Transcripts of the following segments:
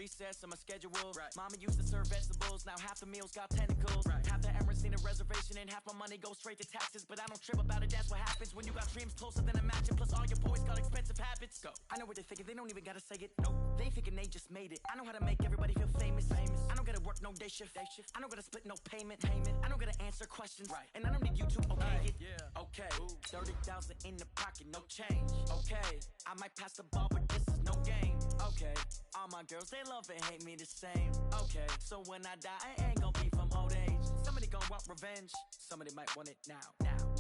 recess on my schedule. Mama used to serve vegetables, now half the meals got tentacles. Half the Emirates need a reservation and half my money goes straight to taxes. But I don't trip about it, that's what happens when you got dreams closer than imagine. Plus all your boys got expensive habits. Go. I know what they're thinking, they don't even gotta say it. No, they thinking they just made it. I know how to make everybody feel famous. I don't gotta work no day shift. I don't gotta split no payment. I don't gotta answer questions. And I don't need you to okay it. Okay, 30,000 in the pocket, no change. Okay, I might pass the ball, but this is no game. Okay, all my girls, they love and hate me the same. Okay, so when I die, I ain't gonna be from old age. Somebody gonna want revenge, somebody might want it now.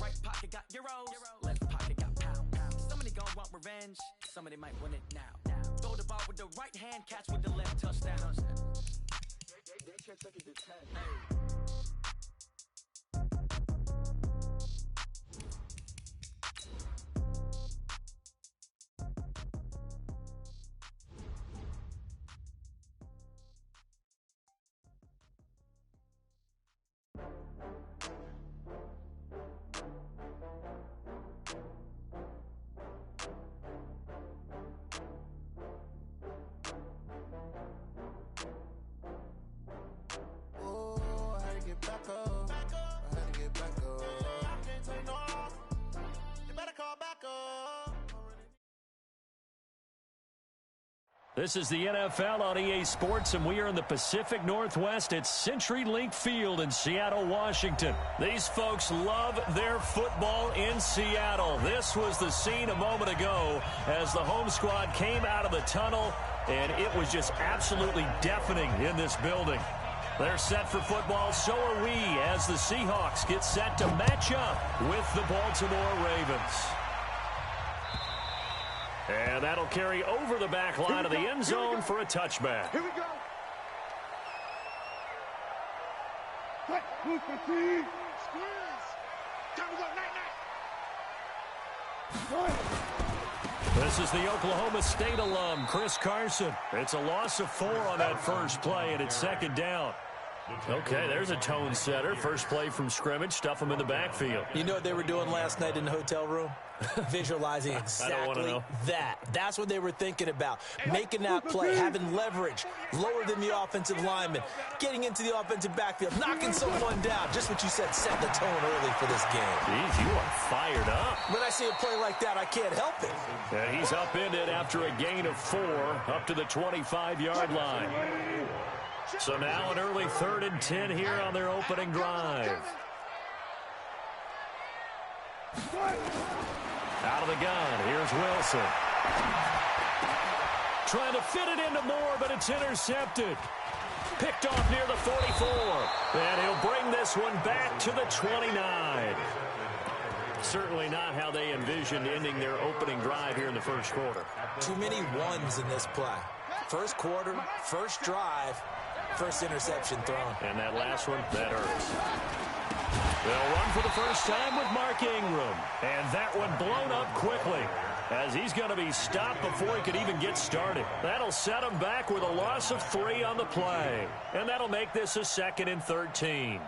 Right pocket got euros, left pocket got pound. Somebody gonna want revenge, somebody might want it now. Throw the ball with the right hand, catch with the left, touchdown. They can't take it to 10. Hey. This is the NFL on EA Sports, and we are in the Pacific Northwest at CenturyLink Field in Seattle, Washington. These folks love their football in Seattle. This was the scene a moment ago as the home squad came out of the tunnel, and it was just absolutely deafening in this building. They're set for football, so are we, as the Seahawks get set to match up with the Baltimore Ravens. And that'll carry over the back line of the end zone for a touchback. Here we go. Quick, move for three. Squeeze. Time to go, night. This is the Oklahoma State alum, Chris Carson. It's a loss of 4 on that first play, and it's second down. Okay, there's a tone setter. First play from scrimmage, stuff them in the backfield. You know what they were doing last night in the hotel room? Visualizing exactly that. That's what they were thinking about. Making that play, having leverage, lower than the offensive lineman, getting into the offensive backfield, knocking someone down. Just what you said, set the tone early for this game. Jeez, you are fired up. When I see a play like that, I can't help it. And he's upended after a gain of 4 up to the 25-yard line. So now an early 3rd and 10 here on their opening drive. Out of the gun, here's Wilson. Trying to fit it into Moore, but it's intercepted. Picked off near the 44. And he'll bring this one back to the 29. Certainly not how they envisioned ending their opening drive here in the first quarter. Too many ones in this play. First quarter, first drive, first interception thrown. And that last one, that hurts. They'll run for the first time with Mark Ingram. And that one blown up quickly as he's going to be stopped before he could even get started. That'll set him back with a loss of 3 on the play. And that'll make this a 2nd and 13.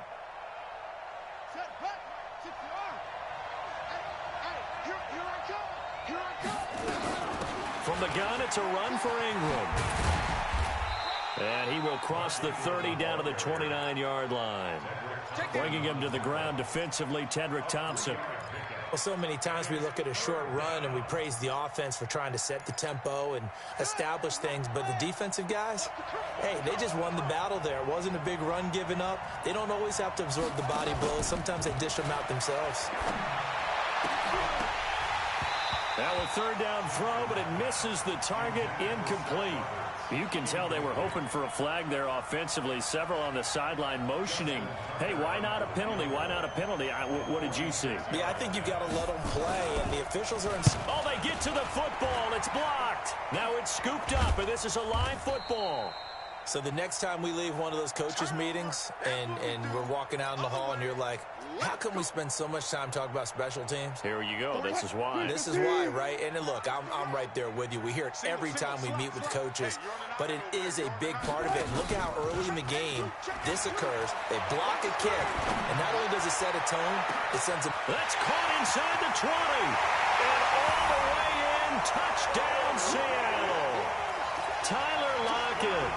From the gun, it's a run for Ingram. And he will cross the 30 down to the 29-yard line. Bringing him to the ground defensively, Tedrick Thompson. Well, so many times we look at a short run and we praise the offense for trying to set the tempo and establish things. But the defensive guys, hey, they just won the battle there. It wasn't a big run given up. They don't always have to absorb the body blows. Sometimes they dish them out themselves. Now a 3rd down throw, but it misses the target, incomplete. You can tell they were hoping for a flag there offensively. Several on the sideline motioning. Hey, why not a penalty? Why not a penalty? What did you see? Yeah, I think you've got to let them play, and the officials are in... Oh, they get to the football. It's blocked. Now it's scooped up, and this is a live football. So the next time we leave one of those coaches' meetings and we're walking out in the hall and you're like, how come we spend so much time talking about special teams? Here you go. This is why. This is why, right? And look, I'm right there with you. We hear it every time we meet with coaches, but it is a big part of it. Look at how early in the game this occurs. They block a kick, and not only does it set a tone, it sends a... That's caught inside the 20. And all the way in, touchdown Seattle. Tyler Lockett second.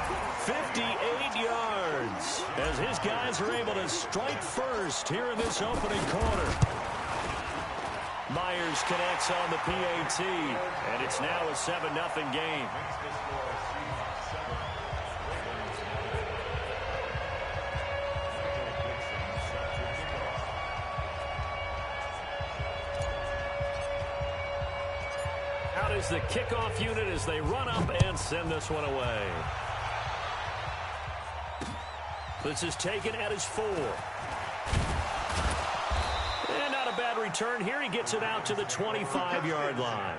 58 yards as his guys are able to strike first here in this opening quarter. Myers connects on the PAT, and it's now a 7-0 game. Out is the kickoff unit as they run up and send this one away. This is taken at his 4. And not a bad return here. He gets it out to the 25-yard line.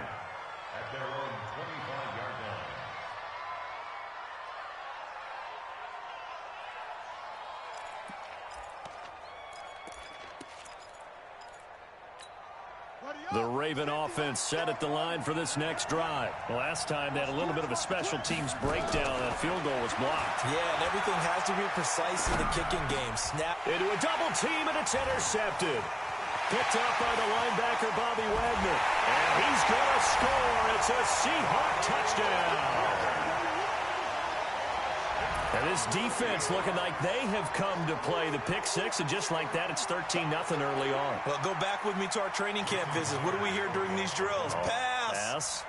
At their own 25-yard line. The Raven offense set at the line for this next drive. Last time they had a little bit of a special teams breakdown. That field goal was blocked. Yeah, and everything has to be precise in the kicking game. Snap into a double team, and it's intercepted. Picked up by the linebacker, Bobby Wagner. And he's going to score. It's a Seahawk touchdown. And this defense looking like they have come to play the pick six, and just like that, it's 13-0 early on. Well, go back with me to our training camp visit. What do we hear during these drills? Pass.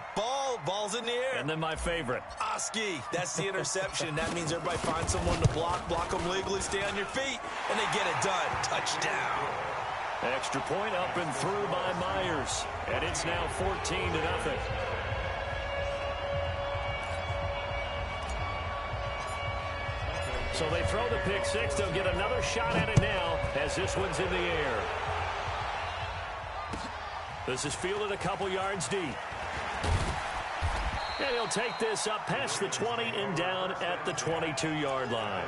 Ball's in the air. And then my favorite. Oski. That's the interception. That means everybody finds someone to block them legally, stay on your feet, and they get it done. Touchdown. Extra point up and through by Myers. And it's now 14-0. So they throw the pick six. They'll get another shot at it now as this one's in the air. This is fielded a couple yards deep. And he'll take this up past the 20 and down at the 22-yard line.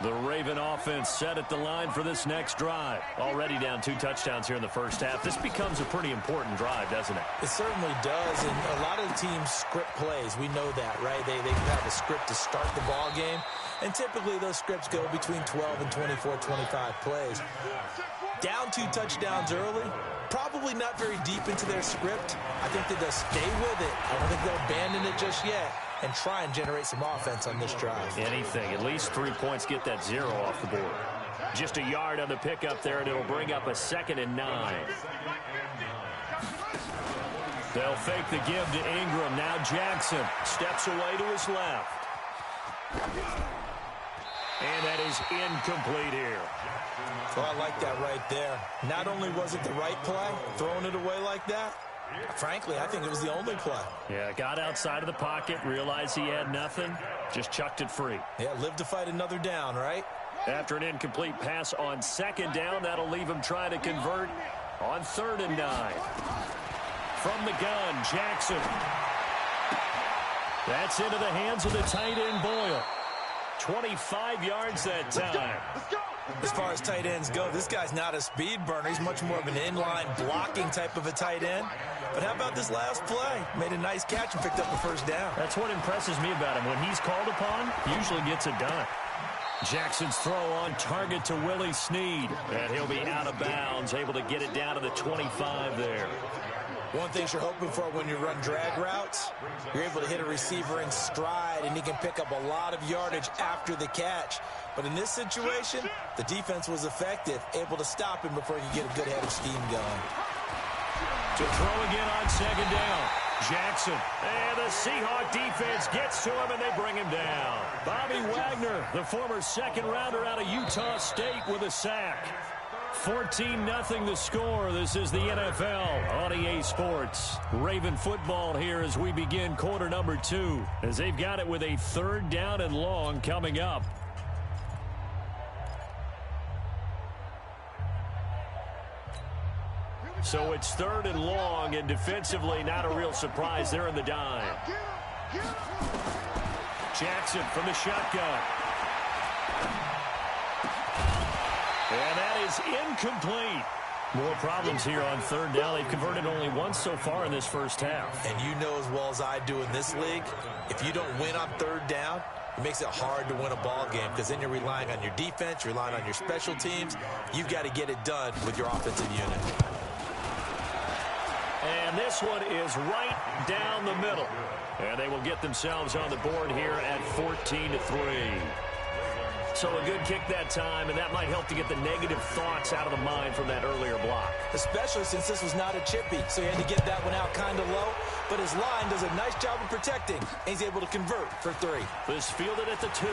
The Raven offense set at the line for this next drive. Already down 2 touchdowns here in the first half. This becomes a pretty important drive, doesn't it? It certainly does, and a lot of the teams script plays. We know that, right? They have a script to start the ball game, and typically those scripts go between 12 and 24, 25 plays. Down 2 touchdowns early, probably not very deep into their script. I think that they'll stay with it. I don't think they'll abandon it just yet and try and generate some offense on this drive. Anything. At least 3 points, get that 0 off the board. Just a yard on the pickup there, and it'll bring up a 2nd and 9. They'll fake the give to Ingram. Now Jackson steps away to his left. And that is incomplete here. Well, I like that right there. Not only was it the right play, throwing it away like that, frankly, I think it was the only play. Yeah, got outside of the pocket, realized he had nothing, just chucked it free. Yeah, live to fight another down, right? After an incomplete pass on 2nd down, that'll leave him trying to convert on 3rd and 9. From the gun, Jackson. That's into the hands of the tight end, Boyle. 25 yards that time. As far as tight ends go, this guy's not a speed burner. He's much more of an inline blocking type of a tight end. But how about this last play? Made a nice catch and picked up the 1st down. That's what impresses me about him. When he's called upon, usually gets it done. Jackson's throw on target to Willie Snead. And he'll be out of bounds, able to get it down to the 25 there. One thing you're hoping for when you run drag routes, you're able to hit a receiver in stride, and he can pick up a lot of yardage after the catch. But in this situation, the defense was effective, able to stop him before he could get a good head of steam going. To throw again on 2nd down. Jackson. And the Seahawk defense gets to him, and they bring him down. Bobby Wagner, the former 2nd rounder out of Utah State, with a sack. 14-0 the score. This is the NFL on EA Sports. Raven football here as we begin quarter number 2, as they've got it with a 3rd down and long coming up. So it's 3rd and long, and defensively not a real surprise. They're in the dime. Jackson from the shotgun. And that is incomplete. More problems here on 3rd down. They've converted only once so far in this first half. And you know as well as I do in this league, if you don't win on 3rd down, it makes it hard to win a ball game because then you're relying on your defense, you're relying on your special teams. You've got to get it done with your offensive unit. And this one is right down the middle. And they will get themselves on the board here at 14-3. So a good kick that time, and that might help to get the negative thoughts out of the mind from that earlier block. Especially since this was not a chippy, so he had to get that one out kind of low. But his line does a nice job of protecting, and he's able to convert for 3. This fielded at the 2.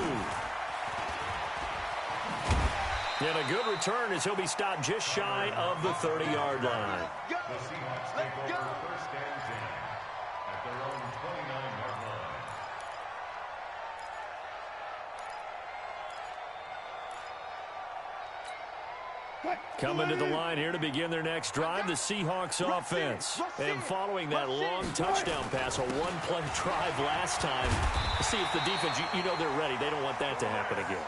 And a good return as he'll be stopped just shy of the 30-yard line. The Seahawks take over first and 10 at their own 29-yard line. Coming to the line here to begin their next drive, the Seahawks offense. And following that long touchdown pass, a one-play drive last time, see if the defense, you know they're ready. They don't want that to happen again.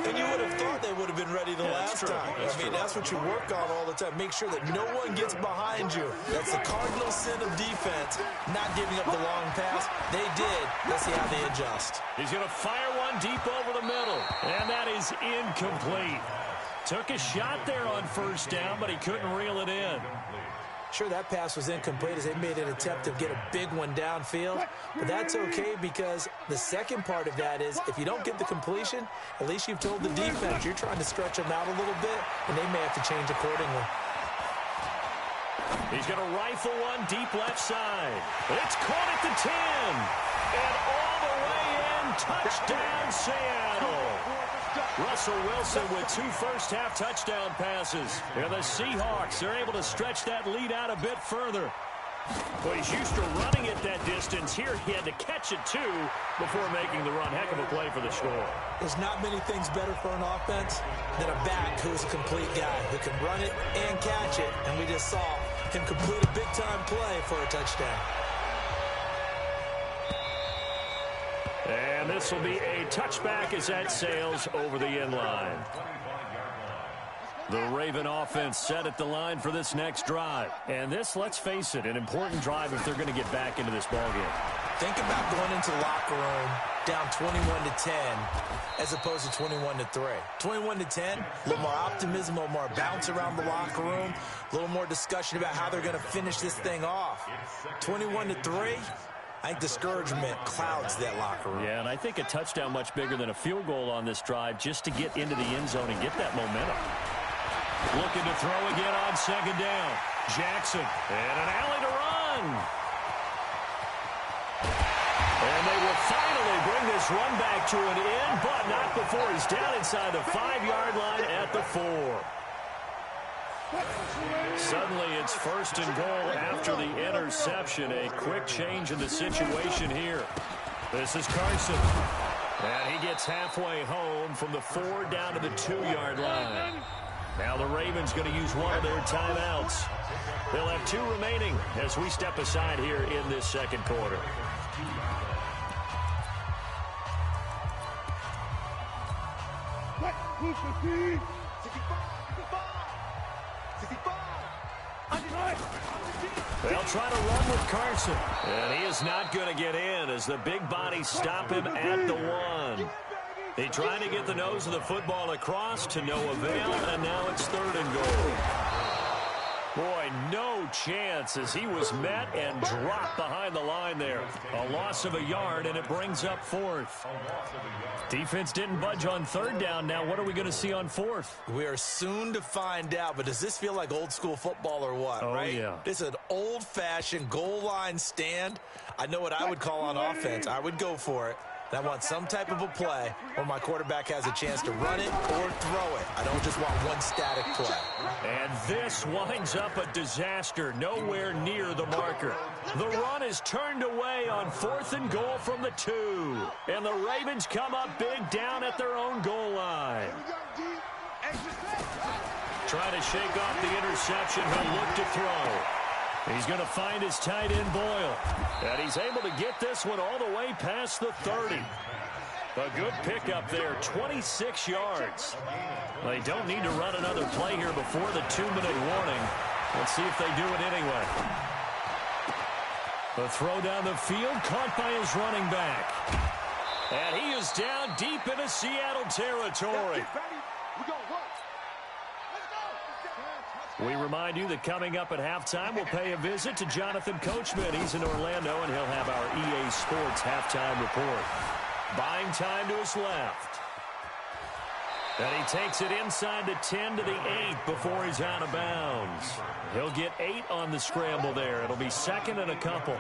And you would have thought they would have been ready the last time. That's what you work on all the time. Make sure that no one gets behind you. That's the cardinal sin of defense, not giving up the long pass. They did. Let's see how they adjust. He's going to fire one deep over the middle, and that is incomplete. Took a shot there on first down, but he couldn't reel it in. Sure, that pass was incomplete as they made an attempt to get a big one downfield. But that's okay because the second part of that is if you don't get the completion, at least you've told the defense you're trying to stretch them out a little bit, and they may have to change accordingly. He's going to rifle one deep left side. It's caught at the 10. And all the way in, touchdown Seattle. Russell Wilson with 2 first-half touchdown passes. And the Seahawks are able to stretch that lead out a bit further. Well, he's used to running it that distance. Here he had to catch it, too, before making the run. Heck of a play for the score. There's not many things better for an offense than a back who's a complete guy who can run it and catch it. And we just saw him complete a big-time play for a touchdown. And this will be a touchback as that sails over the end line. The Raven offense set at the line for this next drive. And this, let's face it, an important drive if they're going to get back into this ballgame. Think about going into the locker room down 21-10 as opposed to 21-3. 21-10, a little more optimism, a little more bounce around the locker room, a little more discussion about how they're going to finish this thing off. 21-3, I think discouragement clouds that locker room. Yeah, and I think a touchdown much bigger than a field goal on this drive just to get into the end zone and get that momentum. Looking to throw again on second down. Jackson, and an alley to run. And they will finally bring this run back to an end, but not before he's down inside the 5-yard line at the 4. Suddenly it's first and goal after the interception. A quick change in the situation here. This is Carson. And he gets halfway home from the 4 down to the 2-yard line. Now the Ravens going to use one of their timeouts. They'll have 2 remaining as we step aside here in this second quarter. They'll try to run with Carson. And he is not going to get in as the big bodies stop him at the 1. They tried to get the nose of the football across to no avail, and now it's 3rd and goal. Boy, no chance as he was met and dropped behind the line there. A loss of a yard, and it brings up 4th. Defense didn't budge on 3rd down. Now what are we going to see on 4th? We are soon to find out, but does this feel like old school football or what, right? Yeah. This is an old-fashioned goal line stand. I know what I would call on offense. I would go for it. I want some type of a play where my quarterback has a chance to run it or throw it. I don't just want one static play. And this winds up a disaster, nowhere near the marker. The run is turned away on 4th and goal from the 2. And the Ravens come up big down at their own goal line. Trying to shake off the interception, he'll look to throw. He's going to find his tight end, Boyle. And he's able to get this one all the way past the 30. A good pickup there, 26 yards. They don't need to run another play here before the 2-minute warning. Let's see if they do it anyway. The throw down the field, caught by his running back. And he is down deep into Seattle territory. We remind you that coming up at halftime, we'll pay a visit to Jonathan Coachman. He's in Orlando, and he'll have our EA Sports halftime report. Buying time to his left. And he takes it inside the 10 to the 8 before he's out of bounds. He'll get 8 on the scramble there. It'll be second and a couple.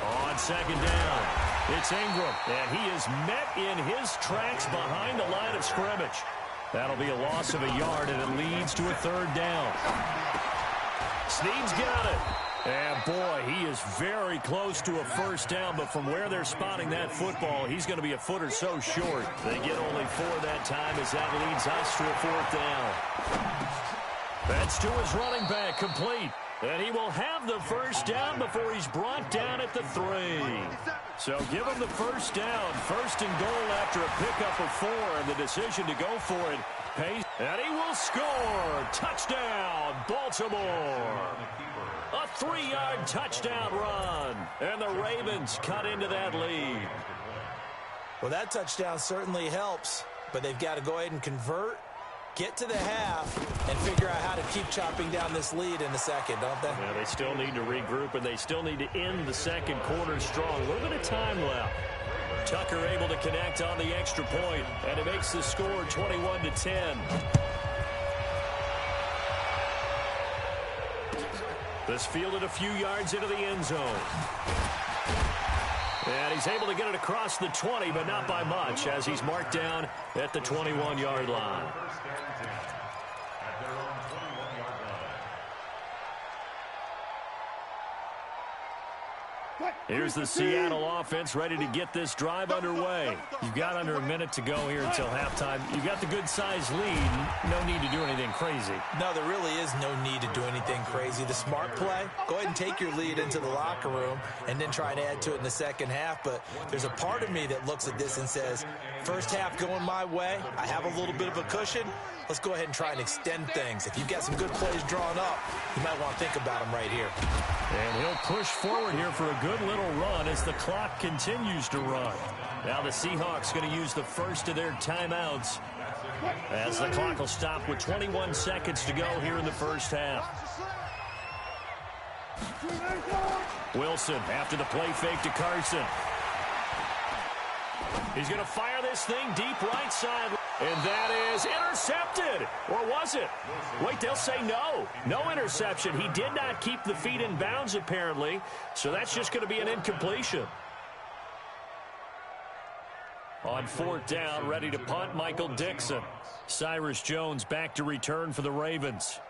On second down, it's Ingram, and he is met in his tracks behind the line of scrimmage. That'll be a loss of a yard, and it leads to a third down. Snead's got it. And, boy, he is very close to a first down, but from where they're spotting that football, he's going to be a foot or so short. They get only 4 that time as that leads us to a fourth down. That's to his running back, complete. And he will have the first down before he's brought down at the 3. So give him the first down. First and goal after a pickup of 4, and the decision to go for it pays. And he will score. Touchdown, Baltimore. A 3-yard touchdown run. And the Ravens cut into that lead. Well, that touchdown certainly helps, but they've got to go ahead and convert, get to the half, and figure out how to keep chopping down this lead in the second, don't they? Yeah, they still need to regroup, and they still need to end the second quarter strong. A little bit of time left. Tucker able to connect on the extra point, and it makes the score 21-10. This fielded a few yards into the end zone. And he's able to get it across the 20, but not by much, as he's marked down at the 21-yard line. Here's the Seattle offense ready to get this drive underway. You've got under a minute to go here until halftime. You've got the good-sized lead. No need to do anything crazy. No, there really is no need to do anything crazy. The smart play, go ahead and take your lead into the locker room and then try and add to it in the second half. But there's a part of me that looks at this and says, first half going my way, I have a little bit of a cushion. Let's go ahead and try and extend things. If you've got some good plays drawn up, you might want to think about them right here. And he'll push forward here for a good little run as the clock continues to run. Now the Seahawks going to use the first of their timeouts as the clock will stop with 21 seconds to go here in the first half. Wilson after the play fake to Carson. He's going to fire this thing deep right side. And that is intercepted. Or was it? Wait, they'll say no. No interception. He did not keep the feet in bounds, apparently. So that's just going to be an incompletion. On fourth down, ready to punt, Michael Dixon. Cyrus Jones back to return for the Ravens.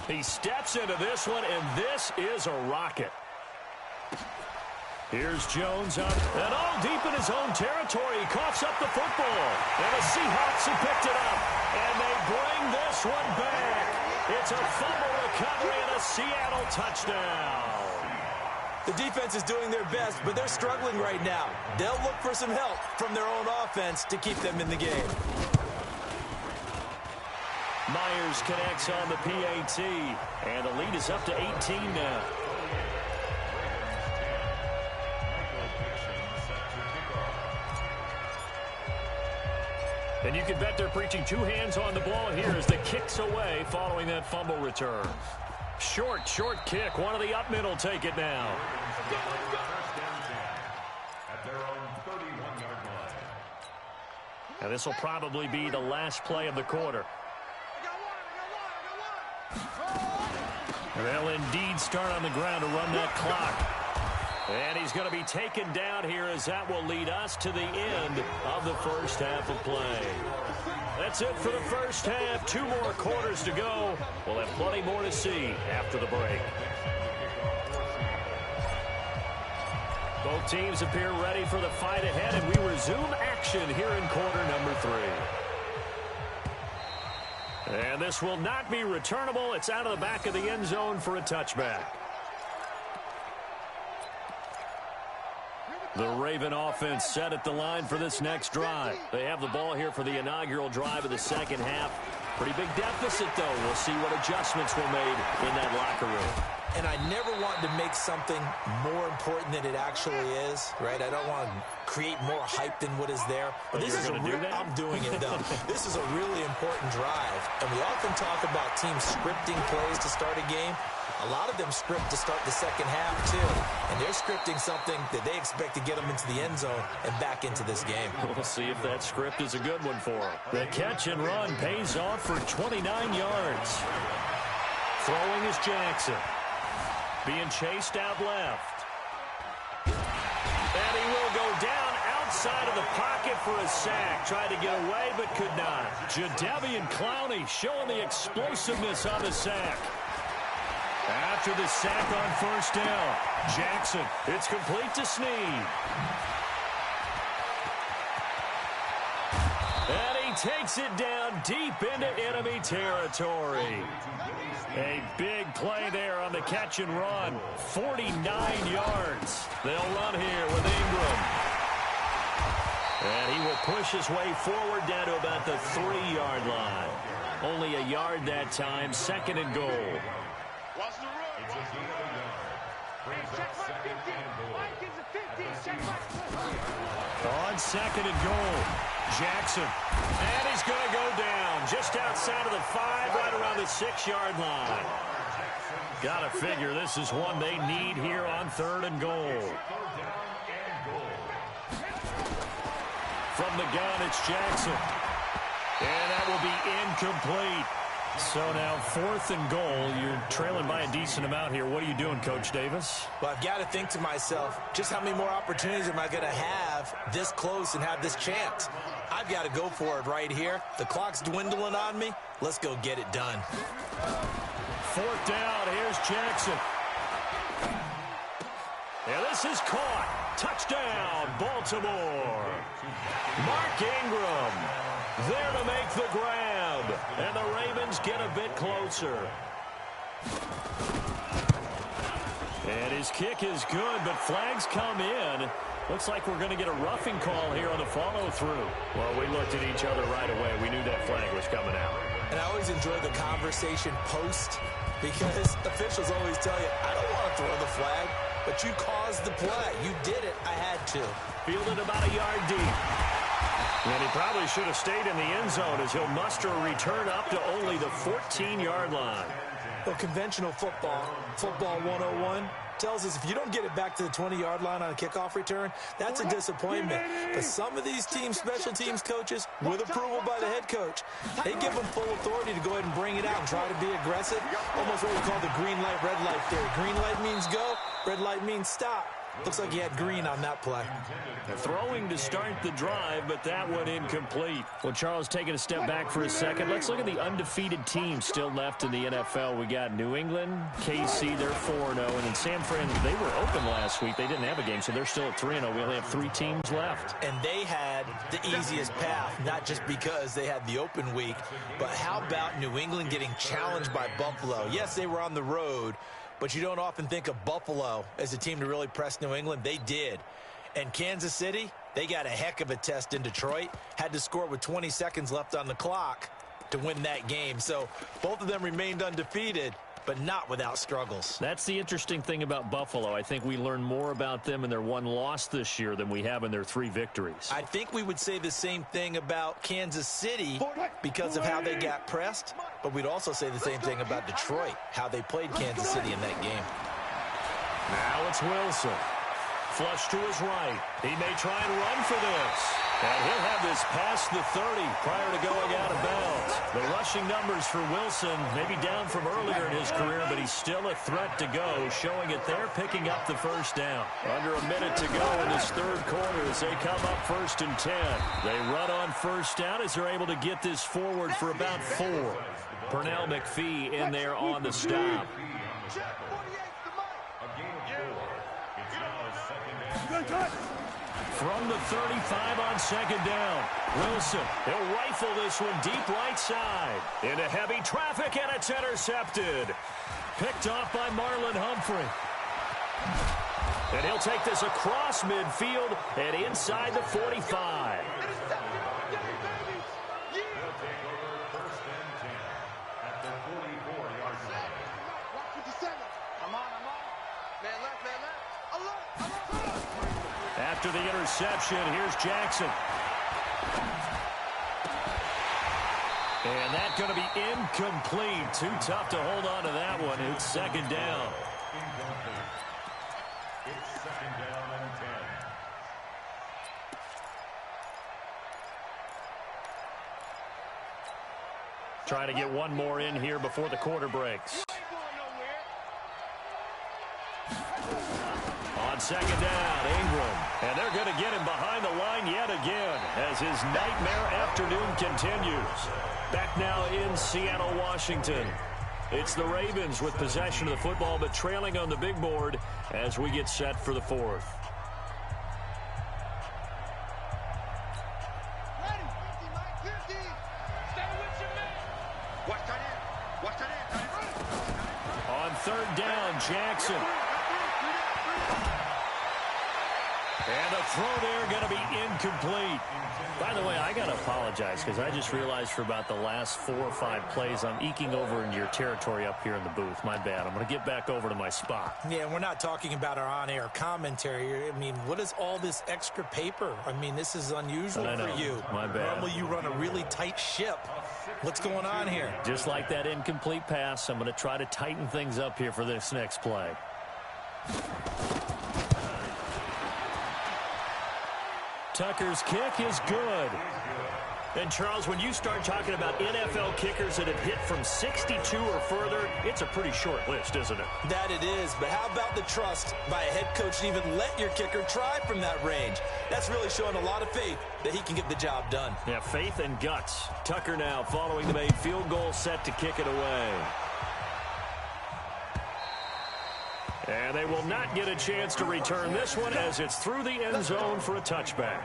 He steps into this one, and this is a rocket. Here's Jones up, and all deep in his own territory. He coughs up the football, and the Seahawks have picked it up, and they bring this one back. It's a fumble recovery and a Seattle touchdown. The defense is doing their best, but they're struggling right now. They'll look for some help from their own offense to keep them in the game. Myers connects on the PAT, and the lead is up to 18 now. And you can bet they're preaching two hands on the ball here as the kick's away following that fumble return. Short kick. One of the up middle take it now. And this will probably be the last play of the quarter. They'll indeed start on the ground to run that clock. And he's going to be taken down here as that will lead us to the end of the first half of play. That's it for the first half. 2 more quarters to go. We'll have plenty more to see after the break. Both teams appear ready for the fight ahead, and we resume action here in quarter number 3. And this will not be returnable. It's out of the back of the end zone for a touchback. The Raven offense set at the line for this next drive. They have the ball here for the inaugural drive of the second half. Pretty big deficit, though. We'll see what adjustments were made in that locker room. and I never want to make something more important than it actually is, right? I don't want to create more hype than what is there. But this is I'm doing it, though. This is a really important drive, and we often talk about teams scripting plays to start a game. A lot of them script to start the second half, too. And they're scripting something that they expect to get them into the end zone and back into this game. We'll see if that script is a good one for them. The catch and run pays off for 29 yards. Throwing is Jackson. Being chased out left. And he will go down outside of the pocket for a sack. Tried to get away, but could not. Jadeveon Clowney showing the explosiveness on the sack. After the sack on first down, Jackson, it's complete to Snead. And he takes it down deep into enemy territory. A big play there on the catch and run. 49 yards. They'll run here with Ingram. And he will push his way forward down to about the 3-yard line. Only a yard that time, second and goal. On second and goal, Jackson. And he's going to go down just outside of the 5, right around the 6-yard line. Got to figure this is one they need here on third and goal. From the gun, it's Jackson. And that will be incomplete. So now 4th and goal. You're trailing by a decent amount here. What are you doing, Coach Davis? Well, I've got to think to myself, just how many more opportunities am I going to have this close and have this chance? I've got to go for it right here. The clock's dwindling on me. Let's go get it done. 4th down. Here's Jackson. And this is caught. Touchdown, Baltimore. Mark Ingram there to make the grab. And the Ravens get a bit closer. And his kick is good, but flags come in. Looks like we're going to get a roughing call here on the follow-through. Well, we looked at each other right away. We knew that flag was coming out. And I always enjoy the conversation post because officials always tell you, I don't want to throw the flag, but you caused the play. You did it. I had to. Fielded about a yard deep. And he probably should have stayed in the end zone as he'll muster a return up to only the 14-yard line. Well, conventional football 101, tells us if you don't get it back to the 20-yard line on a kickoff return, that's a disappointment. But some of these teams, special teams coaches, with approval by the head coach, they give them full authority to go ahead and bring it out and try to be aggressive. Almost what we call the green light, red light theory. Green light means go, red light means stop. Looks like he had green on that play. Throwing to start the drive, but that one incomplete. Well, Charles, taking a step back for a second. Let's look at the undefeated teams still left in the NFL. We got New England, KC, they're 4-0. And then San Fran, they were open last week. They didn't have a game, so they're still at 3-0. We only have 3 teams left. And they had the easiest path, not just because they had the open week, but how about New England getting challenged by Buffalo? Yes, they were on the road, but you don't often think of Buffalo as a team to really press New England. They did. And Kansas City, they got a heck of a test in Detroit. Had to score with 20 seconds left on the clock to win that game. So both of them remained undefeated, but not without struggles. That's the interesting thing about Buffalo. I think we learn more about them in their 1 loss this year than we have in their 3 victories. I think we would say the same thing about Kansas City because of how they got pressed, but we'd also say the same thing about Detroit, how they played Kansas City in that game. Now it's Wilson. Flush to his right. He may try and run for this. And he'll have this past the 30 prior to going out of bounds. The rushing numbers for Wilson maybe down from earlier in his career, but he's still a threat to go, showing it there, picking up the first down. Under a minute to go in this third quarter as they come up 1st and 10. They run on first down as they're able to get this forward for about 4. Pernell McPhee in there on the stop. From the 35 on 2nd down, Wilson, he'll rifle this one deep right side. Into heavy traffic, and it's intercepted. Picked off by Marlon Humphrey. And he'll take this across midfield and inside the 45. after the interception. Here's Jackson. And that's going to be incomplete. Too tough to hold on to that one. It's second down. Incomplete. It's second down and 10. Trying to get one more in here before the quarter breaks. On second down, Ingram. And they're going to get him behind the line yet again as his nightmare afternoon continues. Back now in Seattle, Washington. It's the Ravens with possession of the football, but trailing on the big board as we get set for the fourth. On third down, Jackson. And the throw there going to be incomplete. By the way, I got to apologize because I just realized for about the last 4 or 5 plays I'm eking over into your territory up here in the booth. My bad. I'm going to get back over to my spot. Yeah, we're not talking about our on-air commentary. I mean, what is all this extra paper? I mean, this is unusual for you. My bad. Normally you run a really tight ship. What's going on here? Just like that incomplete pass, I'm going to try to tighten things up here for this next play. Tucker's kick is good. And, Charles, when you start talking about NFL kickers that have hit from 62 or further, it's a pretty short list, isn't it? That it is, but how about the trust by a head coach to even let your kicker try from that range? That's really showing a lot of faith that he can get the job done. Yeah, faith and guts. Tucker now following the made field goal, set to kick it away. And they will not get a chance to return this one as it's through the end zone for a touchback.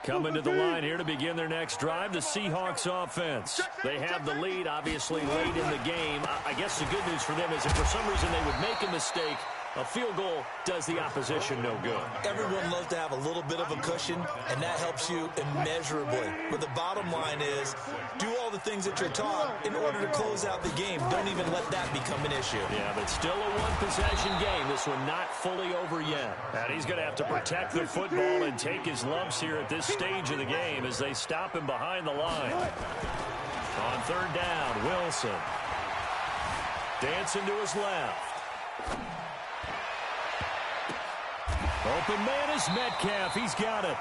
Coming to the line here to begin their next drive, the Seahawks offense. They have the lead, obviously, late in the game. I guess the good news for them is if for some reason they would make a mistake, a field goal does the opposition no good. Everyone loves to have a little bit of a cushion, and that helps you immeasurably. But the bottom line is, do all the things that you're taught in order to close out the game. Don't even let that become an issue. Yeah, but still a one-possession game. This one not fully over yet. And he's going to have to protect the football and take his lumps here at this stage of the game as they stop him behind the line. On third down, Wilson. Dancing to his left. Open man is Metcalf. He's got it.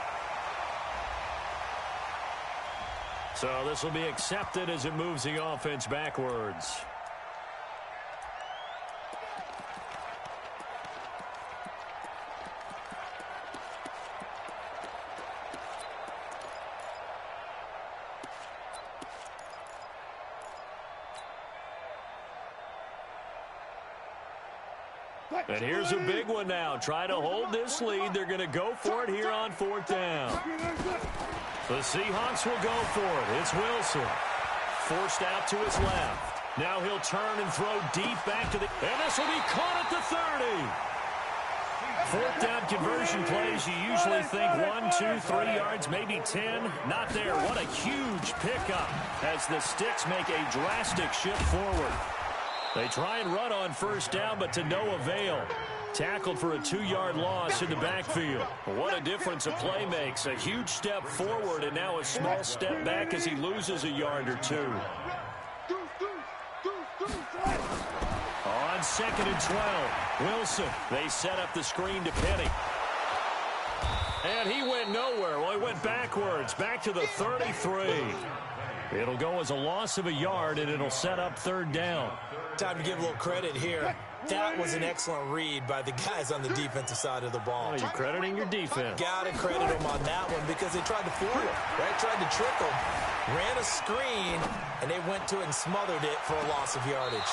So this will be accepted as it moves the offense backwards. And here's a big one now. Try to hold this lead. They're going to go for it here on fourth down. The Seahawks will go for it. It's Wilson. Forced out to his left. Now he'll turn and throw deep back to the... And this will be caught at the 30. Fourth down conversion plays, you usually think 1, 2, 3 yards, maybe 10. Not there. What a huge pickup as the Sticks make a drastic shift forward. They try and run on first down, but to no avail. Tackled for a 2-yard loss in the backfield. What a difference a play makes. A huge step forward and now a small step back as he loses a yard or two. On second and 12, Wilson. They set up the screen to Penny. And he went nowhere. Well, he went backwards, back to the 33. It'll go as a loss of a yard, and it'll set up third down. Time to give a little credit here. That was an excellent read by the guys on the defensive side of the ball. Oh, you're crediting your defense. Got to credit them on that one because they tried to fool him, right? Tried to trick him. Ran a screen, and they went to it and smothered it for a loss of yardage.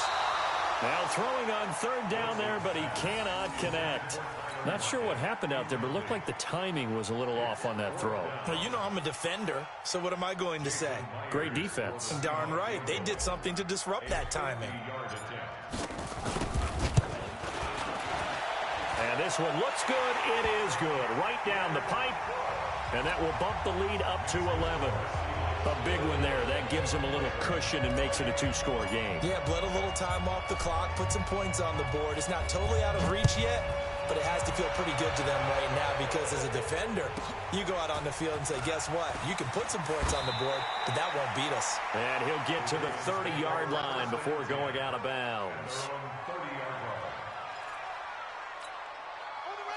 Now throwing on third down there, but he cannot connect. Not sure what happened out there, but it looked like the timing was a little off on that throw. Well, you know I'm a defender, so what am I going to say? Great defense. Darn right. They did something to disrupt that timing. And this one looks good. It is good. Right down the pipe. And that will bump the lead up to 11. A big one there. That gives them a little cushion and makes it a two-score game. Yeah, bled a little time off the clock, put some points on the board. It's not totally out of reach yet, but it has to feel pretty good to them right now because as a defender, you go out on the field and say, guess what? You can put some points on the board, but that won't beat us. And he'll get to the 30-yard line before going out of bounds.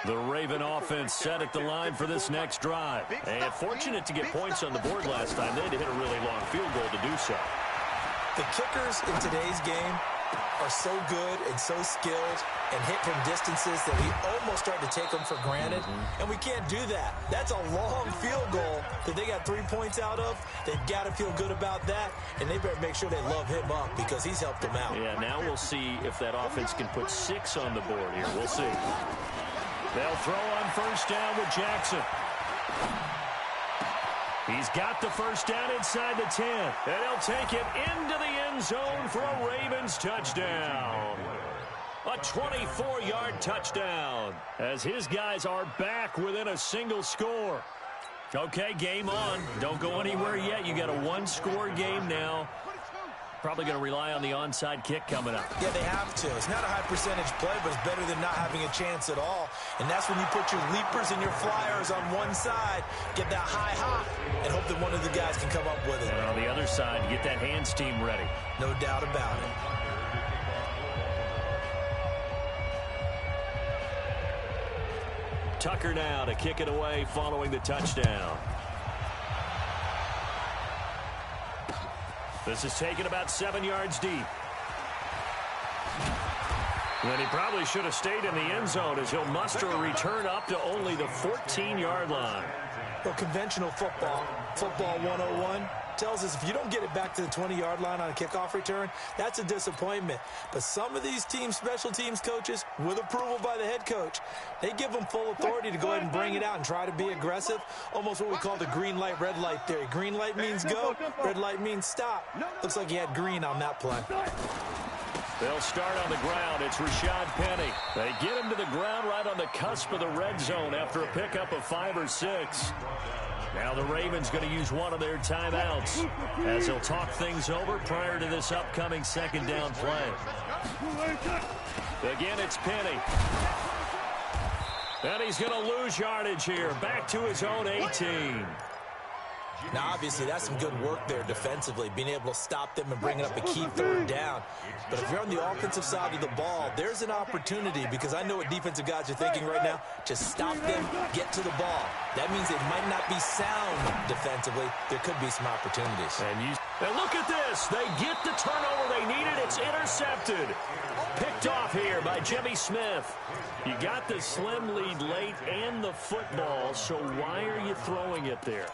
The Raven offense set at the line for this next drive. And fortunate to get points on the board last time. They had to hit a really long field goal to do so. The kickers in today's game are so good and so skilled and hit from distances that we almost start to take them for granted. And we can't do that. That's a long field goal that they got 3 points out of. They've got to feel good about that, and they better make sure they love him up because he's helped them out. Yeah, now we'll see if that offense can put 6 on the board here. We'll see. They'll throw on first down with Jackson. He's got the first down inside the 10. And he'll take it into the end zone for a Ravens touchdown. A 24-yard touchdown as his guys are back within a single score. Okay, game on. Don't go anywhere yet. You got a one-score game now. Probably going to rely on the onside kick coming up. Yeah, they have to. It's not a high percentage play, but it's better than not having a chance at all. And that's when you put your leapers and your flyers on one side, get that high hop, and hope that one of the guys can come up with it. And on the other side, get that hands team ready. No doubt about it. Tucker now to kick it away following the touchdown. This is taken about 7 yards deep. And he probably should have stayed in the end zone as he'll muster a return up to only the 14-yard line. Well, conventional football 101, tells us if you don't get it back to the 20-yard line on a kickoff return, that's a disappointment. But some of these team special teams coaches, with approval by the head coach, they give them full authority to go ahead and bring it out and try to be aggressive, almost what we call the green light, red light theory. Green light means go, red light means stop. Looks like he had green on that play. They'll start on the ground. It's Rashad Penny. They get him to the ground right on the cusp of the red zone after a pickup of 5 or 6. Now the Ravens going to use one of their timeouts as they'll talk things over prior to this upcoming second down play. Again, it's Penny. And he's going to lose yardage here. Back to his own 18. Now, obviously, that's some good work there defensively, being able to stop them and bringing up a key third down. But if you're on the offensive side of the ball, there's an opportunity because I know what defensive guys are thinking right now. Just stop them, get to the ball. That means they might not be sound defensively. There could be some opportunities. And look at this. They get the turnover they needed. It's intercepted. Picked off here by Jimmy Smith. You got the slim lead late and the football, so why are you throwing it there?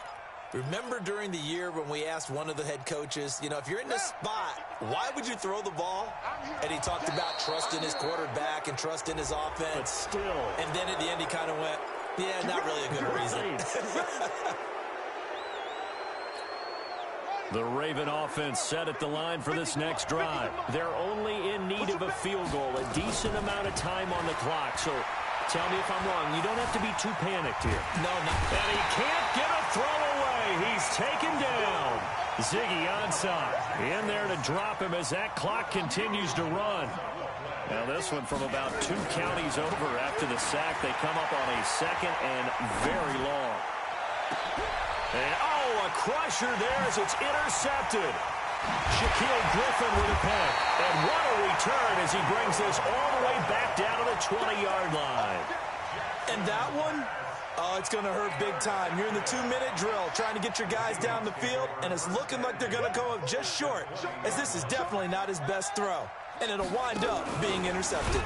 Remember during the year when we asked one of the head coaches, you know, if you're in this spot, why would you throw the ball? And he talked about trust in his quarterback and trust in his offense. But still. And then at the end he kind of went, yeah, not really a good reason. The Raven offense set at the line for this next drive. They're only in need of a field goal, a decent amount of time on the clock. So tell me if I'm wrong. You don't have to be too panicked here. No, not. And he can't get a throw away. He's taken down. Ziggy Ansah in there to drop him as that clock continues to run. Now this one from about 2 counties over after the sack. They come up on a second and very long. And, a crusher there as it's intercepted. Shaquille Griffin with a pick. And what a return as he brings this all the way back down to the 20-yard line. And that one, it's going to hurt big time. You're in the 2-minute drill trying to get your guys down the field, and it's looking like they're going to go up just short, as this is definitely not his best throw. And it'll wind up being intercepted.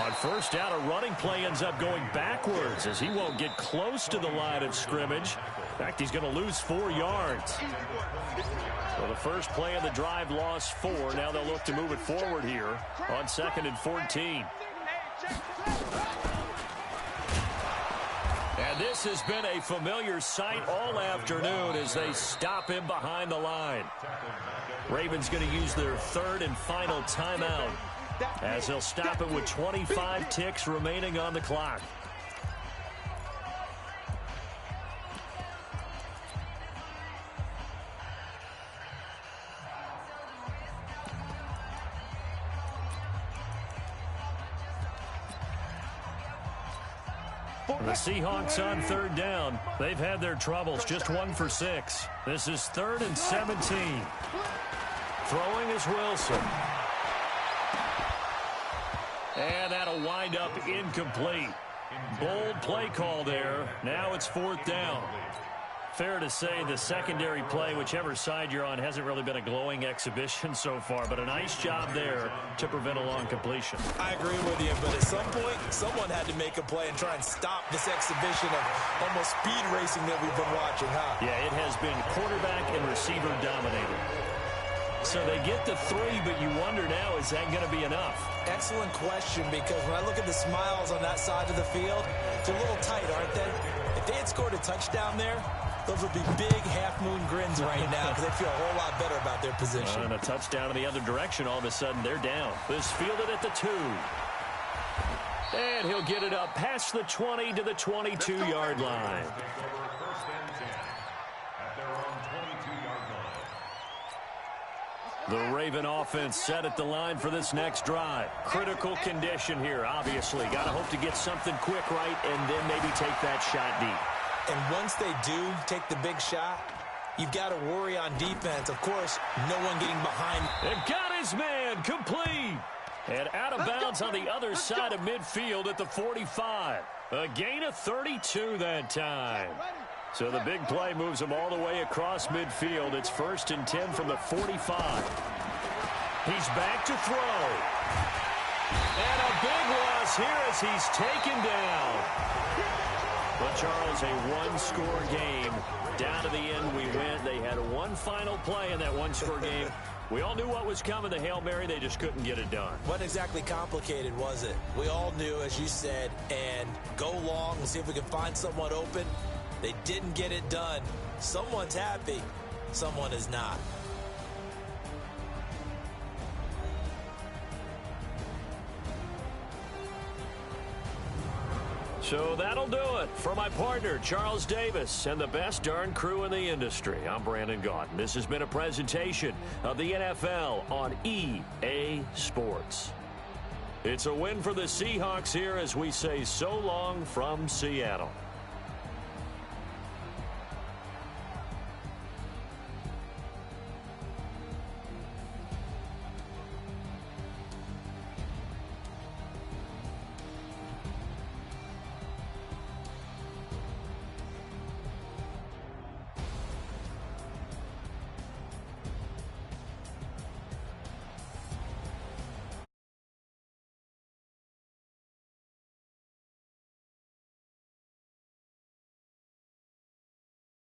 On first down, a running play ends up going backwards as he won't get close to the line of scrimmage. In fact, he's going to lose 4 yards. So the first play of the drive lost 4. Now they'll look to move it forward here on 2nd and 14. And this has been a familiar sight all afternoon as they stop him behind the line. Ravens going to use their 3rd and final timeout as they'll stop it with 25 ticks remaining on the clock. The Seahawks on third down. They've had their troubles, just 1 for 6. This is 3rd and 17. Throwing is Wilson. And that'll wind up incomplete. Bold play call there. Now it's 4th down. Fair to say the secondary play, whichever side you're on, hasn't really been a glowing exhibition so far, but a nice job there to prevent a long completion. I agree with you, but at some point, someone had to make a play and try and stop this exhibition of almost speed racing that we've been watching, huh? Yeah, it has been quarterback and receiver dominated. So they get the 3, but you wonder now, is that going to be enough? Excellent question, because when I look at the smiles on that side of the field, they're a little tight, aren't they? If they had scored a touchdown there, those would be big half-moon grins right now because they feel a whole lot better about their position. And a touchdown in the other direction, all of a sudden they're down. This fielded at the 2. And he'll get it up past the 20 to the 22-yard line. The Raven offense set at the line for this next drive. Critical condition here, obviously. Got to hope to get something quick right and then maybe take that shot deep. And once they do take the big shot, you've got to worry on defense. Of course, no one getting behind. And got his man complete. And out of bounds on the other side of midfield at the 45. A gain of 32 that time. So the big play moves them all the way across midfield. It's 1st and 10 from the 45. He's back to throw. And a big loss here as he's taken down. But, Charles, a one-score game. Down to the end we went. They had one final play in that one-score game. We all knew what was coming, the Hail Mary. They just couldn't get it done. Wasn't exactly complicated, was it? We all knew, as you said, and go long and see if we can find someone open. They didn't get it done. Someone's happy. Someone is not. So that'll do it. For my partner, Charles Davis, and the best darn crew in the industry, I'm Brandon Gaudin. This has been a presentation of the NFL on EA Sports. It's a win for the Seahawks here as we say so long from Seattle.